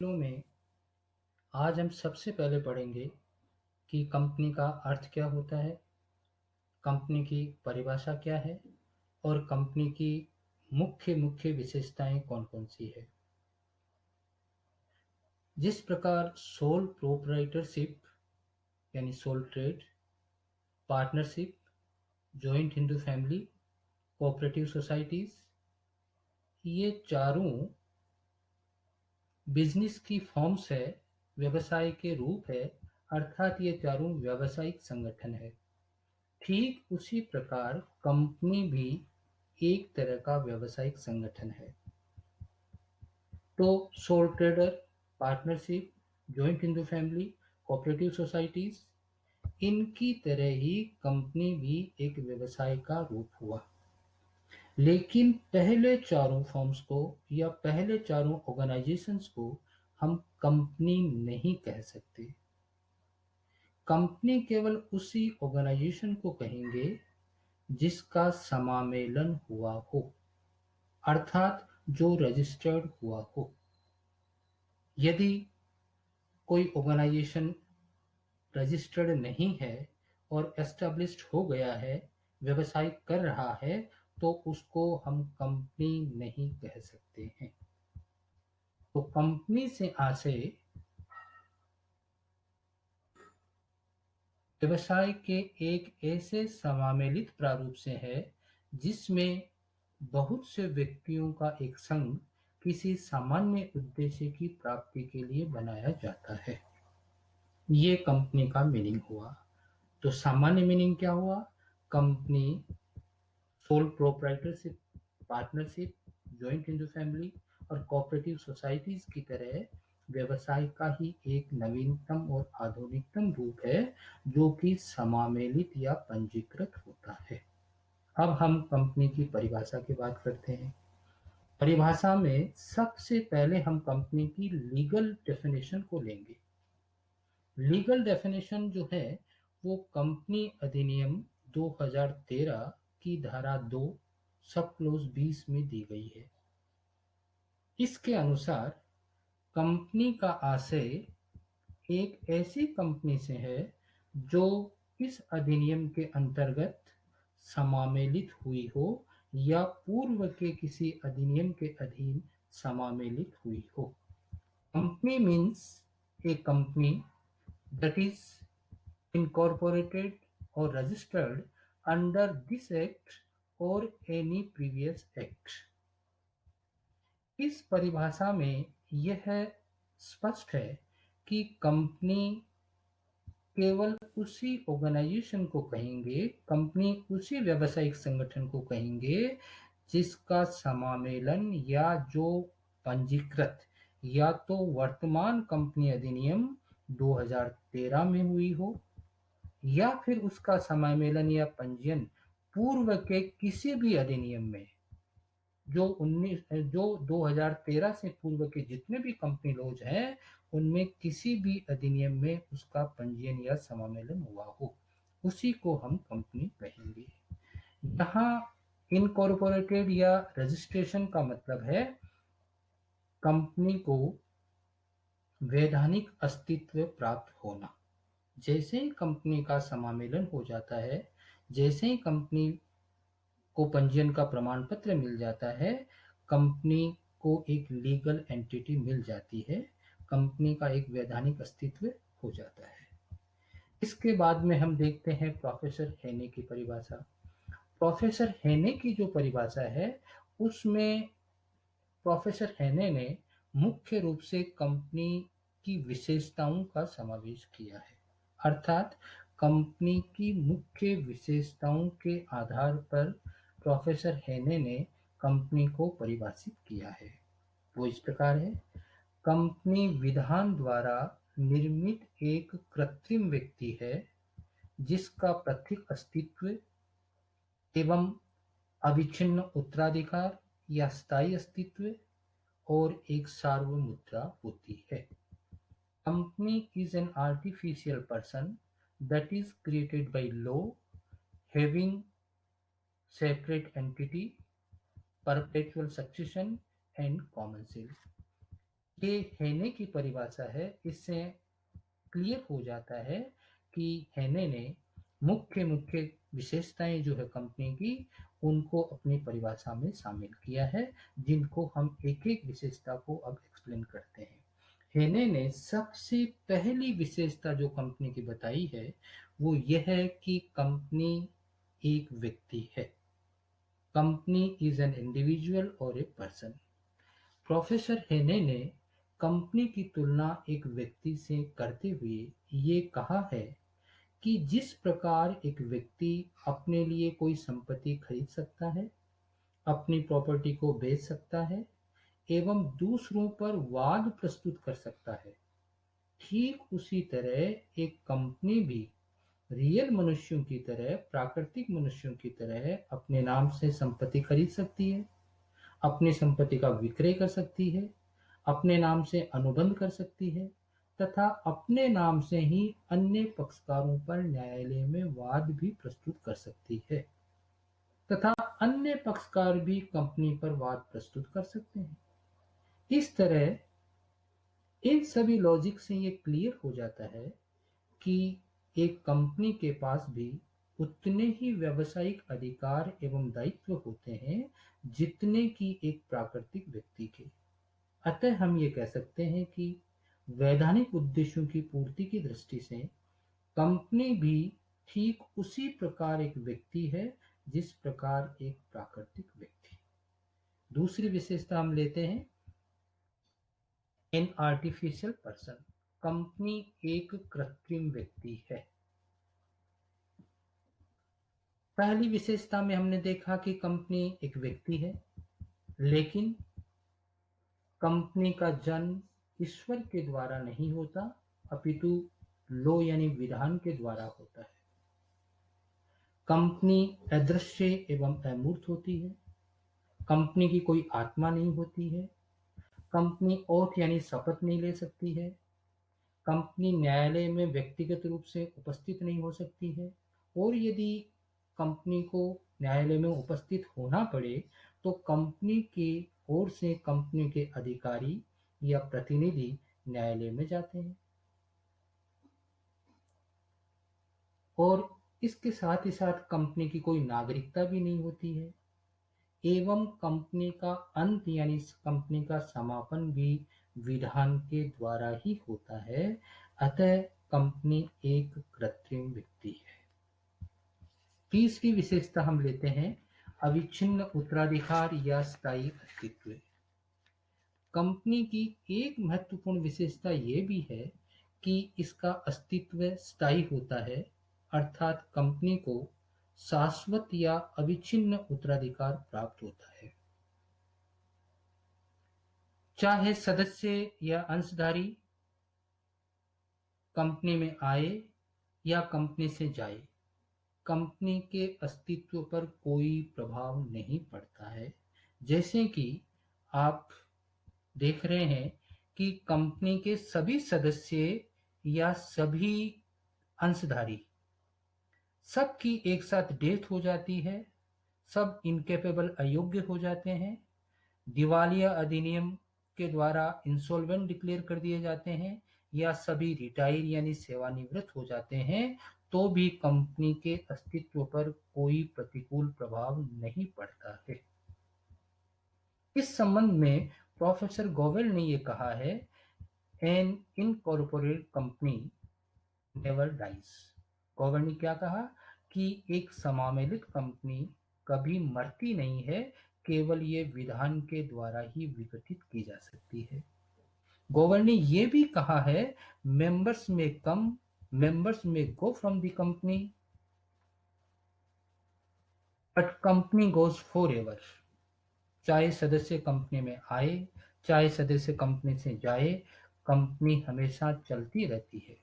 Flow में आज हम सबसे पहले पढ़ेंगे कि कंपनी का अर्थ क्या होता है, कंपनी की परिभाषा क्या है और कंपनी की मुख्य मुख्य विशेषताएं कौन-कौन सी है। जिस प्रकार सोल प्रोप्राइटरशिप यानी sole trade, partnership, joint Hindu family, cooperative societies, ये चारों बिजनेस की फॉर्म्स है, व्यवसाय के रूप है, अर्थात ये चारों व्यावसायिक संगठन है। ठीक उसी प्रकार कंपनी भी एक तरह का व्यावसायिक संगठन है। तो soul trader, partnership, joint Hindu family, cooperative societies, इनकी तरह ही कंपनी भी एक व्यवसाय का रूप हुआ। लेकिन पहले चारों फॉर्म्स को या पहले चारों ऑर्गेनाइजेशंस को हम कंपनी नहीं कह सकते। कंपनी केवल उसी ऑर्गेनाइजेशन को कहेंगे जिसका समामेलन हुआ हो, अर्थात जो रजिस्टर्ड हुआ हो। यदि कोई ऑर्गेनाइजेशन रजिस्टर्ड नहीं है और एस्टेब्लिश्ड हो गया है, व्यवसाय कर रहा है, तो उसको हम कंपनी नहीं कह सकते हैं। तो कंपनी से आशय व्यवसाय के एक ऐसे समामेलित प्रारूप से है जिसमें बहुत से व्यक्तियों का एक संघ किसी सामान्य उद्देश्य की प्राप्ति के लिए बनाया जाता है। ये कंपनी का मीनिंग हुआ। तो सामान्य मीनिंग क्या हुआ? Company sole proprietorship, partnership, joint Hindu family और कोऑपरेटिव सोसाइटीज की तरह व्यवसाय का ही एक नवीनतम और आधुनिकतम रूप है जो कि समामेलित या पंजीकृत होता है। अब हम कंपनी की परिभाषा की बात करते हैं। परिभाषा में सबसे पहले हम कंपनी की लीगल डेफिनेशन को लेंगे। लीगल डेफिनेशन जो है वो कंपनी अधिनियम 2013 की धारा 2 सब क्लोज 20 में दी गई है। इसके अनुसार कंपनी का आशय एक ऐसी कंपनी से है जो इस अधिनियम के अंतर्गत समामेलित हुई हो या पूर्व के किसी अधिनियम के अधीन समामेलित हुई हो। Company means A company that is incorporated or registered under this act or any previous act। इस परिभाषा में यह स्पष्ट है कि कंपनी केवल उसी ऑर्गेनाइजेशन को कहेंगे, कंपनी उसी व्यावसायिक संगठन को कहेंगे जिसका समामेलन या जो पंजीकृत या तो वर्तमान कंपनी अधिनियम 2013 में हुई हो या फिर उसका समामेलन या पंजीयन पूर्व के किसी भी अधिनियम में जो 2013 से पूर्व के जितने भी कंपनी लॉज हैं उनमें किसी भी अधिनियम में उसका पंजीयन या समामेलन हुआ हो, उसी को हम कंपनी कहेंगे। यहाँ इनकॉर्पोरेटेड या रजिस्ट्रेशन का मतलब है कंपनी को वैधानिक अस्तित्व प्राप्त होना। जैसे ही कंपनी का समामेलन हो जाता है, जैसे ही कंपनी को पंजीयन का प्रमाण पत्र मिल जाता है, कंपनी को एक लीगल एंटिटी मिल जाती है, कंपनी का एक वैधानिक अस्तित्व हो जाता है। इसके बाद में हम देखते हैं प्रोफेसर हेने की परिभाषा। प्रोफेसर हेने की जो परिभाषा है उसमें प्रोफेसर हेने ने मुख्य रूप से कंपनी की विशेषताओं का समावेश किया है, अर्थात कंपनी की मुख्य विशेषताओं के आधार पर प्रोफेसर हेने ने कंपनी को परिभाषित किया है। वो इस प्रकार है: कंपनी विधान द्वारा निर्मित एक कृत्रिम व्यक्ति है जिसका प्रतीक अस्तित्व एवं अविच्छिन्न उत्तराधिकार या स्थायी अस्तित्व और एक सार्वमुद्रा होती है। Company is an artificial person that is created by law, having separate entity, perpetual succession and common seal। ये हेने की परिभाषा है। इससे क्लियर हो जाता है कि हेने ने मुख्य मुख्य विशेषताएं जो है कंपनी की, उनको अपनी परिभाषा में शामिल किया है, जिनको हम एक एक विशेषता को अब एक्सप्लेन करते हैं। हेने ने सबसे पहली विशेषता जो कंपनी की बताई है वो यह है कि कंपनी एक व्यक्ति है। कंपनी इज एन इंडिविजुअल और ए पर्सन। प्रोफेसर हेने ने कंपनी की तुलना एक व्यक्ति से करते हुए ये कहा है कि जिस प्रकार एक व्यक्ति अपने लिए कोई संपत्ति खरीद सकता है, अपनी प्रॉपर्टी को बेच सकता है एवं दूसरों पर वाद प्रस्तुत कर सकता है, ठीक उसी तरह एक कंपनी भी रियल मनुष्यों की तरह, प्राकृतिक मनुष्यों की तरह अपने नाम से संपत्ति खरीद सकती है, अपनी संपत्ति का विक्रय कर सकती है, अपने नाम से अनुबंध कर सकती है तथा अपने नाम से ही अन्य पक्षकारों पर न्यायालय में वाद भी प्रस्तुत कर सकती है तथा अन्य पक्षकार भी कंपनी पर वाद प्रस्तुत कर सकते हैं। इस तरह इन सभी लॉजिक से ये क्लियर हो जाता है कि एक कंपनी के पास भी उतने ही व्यावसायिक अधिकार एवं दायित्व होते हैं जितने कि एक प्राकृतिक व्यक्ति के। अतः हम ये कह सकते हैं कि वैधानिक उद्देश्यों की पूर्ति की दृष्टि से कंपनी भी ठीक उसी प्रकार एक व्यक्ति है जिस प्रकार एक प्राकृतिक व्यक्ति। दूसरी विशेषता हम लेते हैं एन आर्टिफिशियल पर्सन। कंपनी एक कृत्रिम व्यक्ति है। पहली विशेषता में हमने देखा कि कंपनी एक व्यक्ति है, लेकिन कंपनी का जन्म ईश्वर के द्वारा नहीं होता, अपितु लॉ यानी विधान के द्वारा होता है। कंपनी अदृश्य एवं अमूर्त होती है। कंपनी की कोई आत्मा नहीं होती है। कंपनी ओथ यानी शपथ नहीं ले सकती है। कंपनी न्यायालय में व्यक्तिगत रूप से उपस्थित नहीं हो सकती है, और यदि कंपनी को न्यायालय में उपस्थित होना पड़े तो कंपनी की ओर से कंपनी के अधिकारी या प्रतिनिधि न्यायालय में जाते हैं। और इसके साथ ही साथ कंपनी की कोई नागरिकता भी नहीं होती है, एवं कंपनी का अंत यानी कंपनी का समापन भी विधान के द्वारा ही होता है। अतः कंपनी एक कृत्रिम व्यक्ति है। तीसरी विशेषता हम लेते हैं अविच्छिन्न उत्तराधिकार या स्थायी अस्तित्व। कंपनी की एक महत्वपूर्ण विशेषता ये भी है कि इसका अस्तित्व स्थायी होता है, अर्थात कंपनी को शाश्वत या अविच्छिन्न उत्तराधिकार प्राप्त होता है। चाहे सदस्य या अंशधारी कंपनी में आए या कंपनी से जाए, कंपनी के अस्तित्व पर कोई प्रभाव नहीं पड़ता है। जैसे कि आप देख रहे हैं कि कंपनी के सभी सदस्य या सभी अंशधारी सबकी एक साथ डेथ हो जाती है, सब इनकेपेबल अयोग्य हो जाते हैं, दिवालिया अधिनियम के द्वारा इंसॉल्वेंट डिक्लेयर कर दिए जाते हैं, या सभी रिटायर यानी सेवानिवृत्त हो जाते हैं, तो भी कंपनी के अस्तित्व पर कोई प्रतिकूल प्रभाव नहीं पड़ता है। इस संबंध में प्रोफेसर गोवेल ने यह कहा है, an incorporate company never dies. गोवेल ने क्या कहा कि एक समामेलित कंपनी कभी मरती नहीं है, केवल ये विधान के द्वारा ही विघटित की जा सकती है। गोवेल ने यह भी कहा है, मेंबर्स में कम, मेंबर्स में go from the company, but company goes for ever. चाहे सदस्य कंपनी में आए, चाहे सदस्य कंपनी से जाए, कंपनी हमेशा चलती रहती है।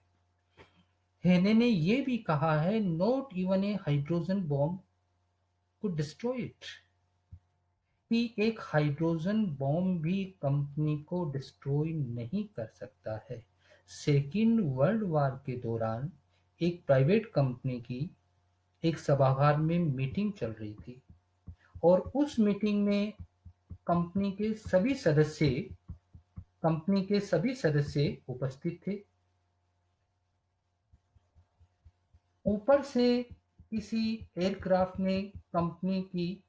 हेने ने यह भी कहा है, not even a hydrogen bomb could destroy it, कि एक हाइड्रोजन बॉम्ब भी कंपनी को डिस्ट्रॉय नहीं कर सकता है। सेकेंड वर्ल्ड वॉर के दौरान एक प्राइवेट कंपनी की एक सभागार में मीटिंग चल रही थी, और उस मीटिंग में कंपनी के सभी सदस्य कंपनी के सभी सदस्य उपस्थित थे। ऊपर से किसी एयरक्राफ्ट ने कंपनी की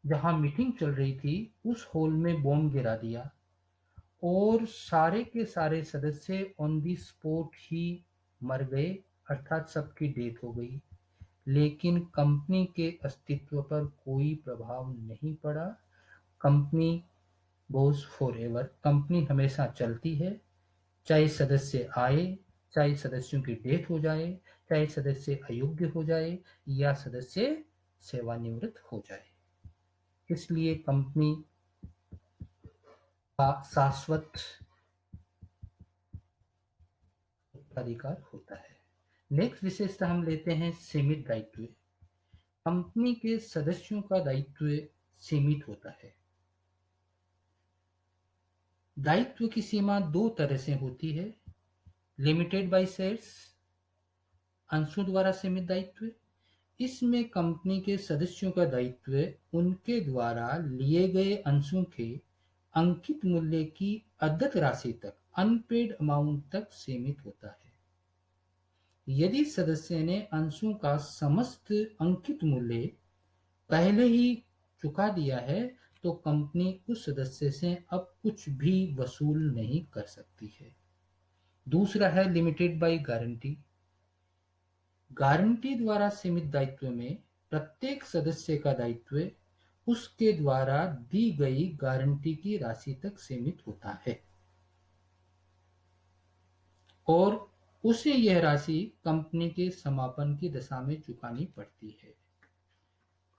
जहां मीटिंग चल रही थी उस हॉल में बॉम्ब गिरा दिया और सारे के सारे सदस्य ऑन दी स्पॉट ही मर गए, अर्थात सबकी डेथ हो गई। लेकिन कंपनी के अस्तित्व पर कोई प्रभाव नहीं पड़ा। Company goes for ever, company हमेशा चलती है, चाहे सदस्य आए, चाहे सदस्यों की डेथ हो जाए, चाहे सदस्य अयोग्य हो जाए या सदस्य सेवानिवृत्त हो जाए। इसलिए कंपनी का शाश्वत उत्तराधिकार होता है। नेक्स्ट विशेषता हम लेते हैं सीमित दायित्व। कंपनी के सदस्यों का दायित्व सीमित होता है। दायित्व की सीमा दो तरह से होती है, लिमिटेड बाय शेयर्स, अंशों द्वारा सीमित दायित्व। इसमें कंपनी के सदस्यों का दायित्व उनके द्वारा लिए गए अंशों के अंकित मूल्य की अदद राशि तक, अनपेड अमाउंट तक सीमित होता है। यदि सदस्य ने अंशों का समस्त अंकित मूल्य पहले ही चुका दिया है तो कंपनी उस सदस्य से अब कुछ भी वसूल नहीं कर सकती है। दूसरा है लिमिटेड बाय गारंटी। गारंटी द्वारा सीमित दायित्व में प्रत्येक सदस्य का दायित्व उसके द्वारा दी गई गारंटी की राशि तक सीमित होता है और उसे यह राशि कंपनी के समापन की दशा में चुकानी पड़ती है।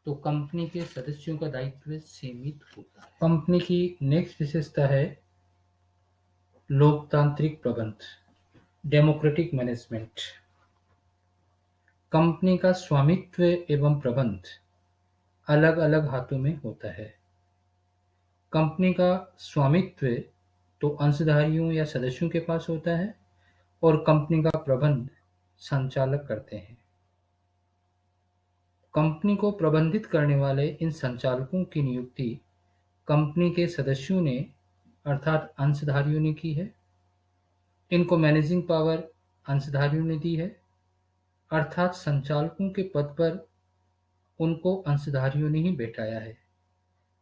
तो कंपनी के सदस्यों का दायित्व सीमित होता है। कंपनी की नेक्स्ट विशेषता है लोकतांत्रिक प्रबंध, डेमोक्रेटिक मैनेजमेंट। कंपनी का स्वामित्व एवं प्रबंध अलग अलग हाथों में होता है। कंपनी का स्वामित्व तो अंशधारियों या सदस्यों के पास होता है और कंपनी का प्रबंध संचालक करते हैं। कंपनी को प्रबंधित करने वाले इन संचालकों की नियुक्ति कंपनी के सदस्यों ने अर्थात अंशधारियों ने की है। इनको मैनेजिंग पावर अंशधारियों ने दी है, अर्थात संचालकों के पद पर उनको अंशधारियों ने ही बैठाया है।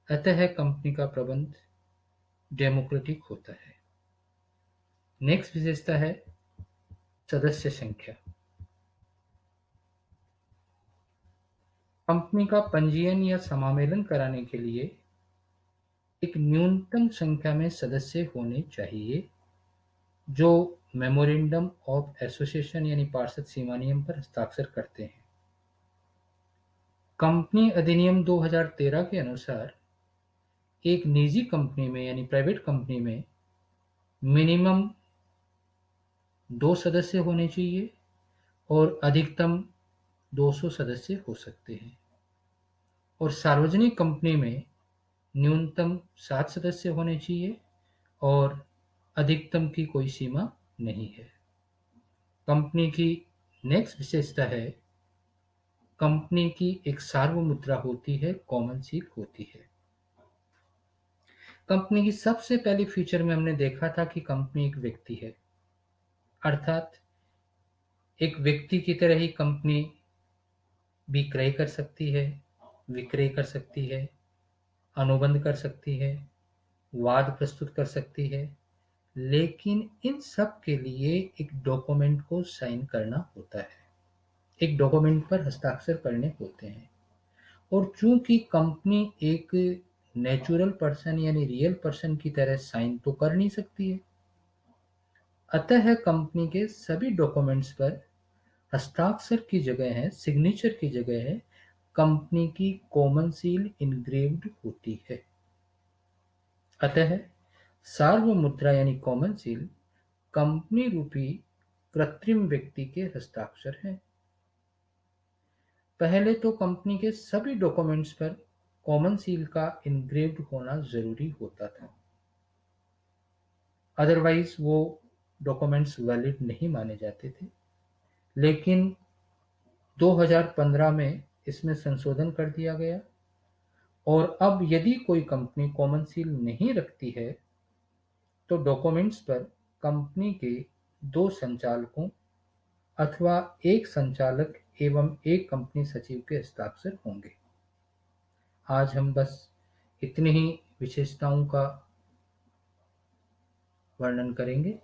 अतः कंपनी का प्रबंध डेमोक्रेटिक होता है। नेक्स्ट विशेषता है सदस्य संख्या। कंपनी का पंजीयन या समामेलन कराने के लिए एक न्यूनतम संख्या में सदस्य होने चाहिए जो मेमोरेंडम ऑफ एसोसिएशन यानी पार्षद सीमा नियम पर हस्ताक्षर करते हैं। कंपनी अधिनियम 2013 के अनुसार एक निजी कंपनी में यानी प्राइवेट कंपनी में मिनिमम 2 सदस्य होने चाहिए और अधिकतम 200 सदस्य हो सकते हैं और सार्वजनिक कंपनी में न्यूनतम 7 सदस्य होने चाहिए और अधिकतम की कोई सीमा नहीं है। कंपनी की नेक्स्ट विशेषता है कंपनी की एक सार्वमुद्रा होती है, कॉमन सील होती है। कंपनी की सबसे पहली फीचर में हमने देखा था कि कंपनी एक व्यक्ति है, अर्थात एक व्यक्ति की तरह ही कंपनी भी क्रय कर सकती है, विक्रय कर सकती है, अनुबंध कर सकती है, वाद प्रस्तुत कर सकती है, लेकिन इन सब के लिए एक डॉक्यूमेंट को साइन करना होता है, एक डॉक्यूमेंट पर हस्ताक्षर करने होते हैं। और चूंकि कंपनी एक नेचुरल पर्सन यानी रियल पर्सन की तरह साइन तो कर नहीं सकती है, अतः कंपनी के सभी डॉक्यूमेंट्स पर हस्ताक्षर की जगह है, सिग्नेचर की जगह है, कंपनी की कॉमन सील इनग्रेव्ड होती है। अतः सार्वमुद्रा यानी कॉमन सील कंपनी रूपी कृत्रिम व्यक्ति के हस्ताक्षर हैं। पहले तो कंपनी के सभी डॉक्यूमेंट्स पर कॉमन सील का इनग्रेव्ड होना जरूरी होता था, अदरवाइज वो डॉक्यूमेंट्स वैलिड नहीं माने जाते थे। लेकिन 2015 में इसमें संशोधन कर दिया गया और अब यदि कोई कंपनी कॉमन सील नहीं रखती है तो डॉक्यूमेंट्स पर कंपनी के 2 संचालकों अथवा एक संचालक एवं एक कंपनी सचिव के हस्ताक्षर होंगे। आज हम बस इतनी ही विशेषताओं का वर्णन करेंगे।